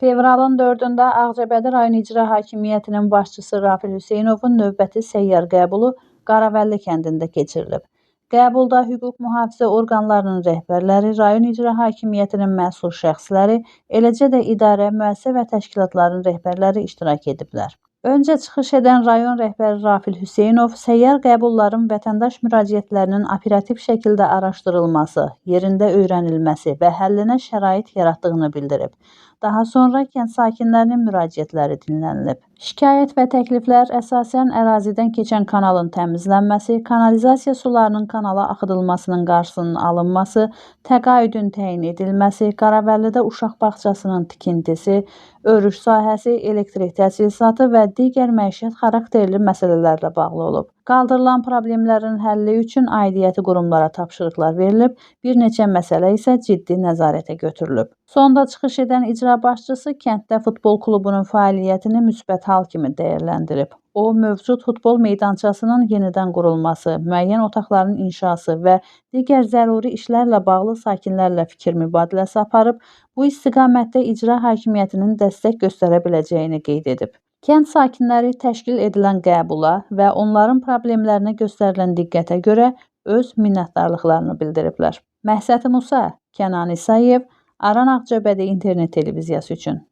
Fevralın 4-də Ağcabədi rayon İcra Hakimiyyətinin başçısı Rafil Hüseynovun növbəti səyyar qəbulu Qaravəlli kəndində keçirilib. Qəbulda hüquq mühafizə orqanlarının rəhbərləri, rayon İcra Hakimiyyətinin məsul şəxsləri, eləcə də idarə, müəssisə və təşkilatların rəhbərləri iştirak ediblər. Öncə çıxış edən rayon rəhbəri Rafil Hüseynov səyyar qəbulların vətəndaş müraciətlərinin operativ şəkildə araşdırılması, yerində öyrənilməsi və həllinə şərait yaratdığını bildirib. Daha sonra kənd sakinlərinin müraciətləri dinlənilib. Şikayət və təkliflər əsasən ərazidən keçən kanalın təmizlənməsi, kanalizasiya sularının kanala axıdılmasının qarşısının alınması, təqaüdün təyin edilməsi, Qaravəllidə uşaq bağçasının tikintisi, örüş sahəsi, elektrik təchizatı və digər məişət xarakterli məsələlərlə bağlı olub. Qaldırılan problemlərin həlli üçün aidiyyəti qurumlara tapşırıqlar verilib, bir neçə məsələ isə ciddi nəzarətə götürülüb. Sonda çıxış edən icra başçısı kənddə futbol klubunun fəaliyyətini müsbət hal kimi dəyərləndirib. O, mövcud futbol meydançasının yenidən qurulması, müəyyən otaqların inşası və digər zəruri işlərlə bağlı sakinlərlə fikir mübadiləsi aparıb, bu istiqamətdə icra hakimiyyətinin dəstək göstərə biləcəyini qeyd edib. Kənd sakinləri təşkil edilən qəbula və onların problemlərinə göstərilən diqqətə görə öz minnətdarlıqlarını bildiriblər. Məhsəti Musa, Kənan İsayev, Aran Ağcabədi internet televiziyası üçün.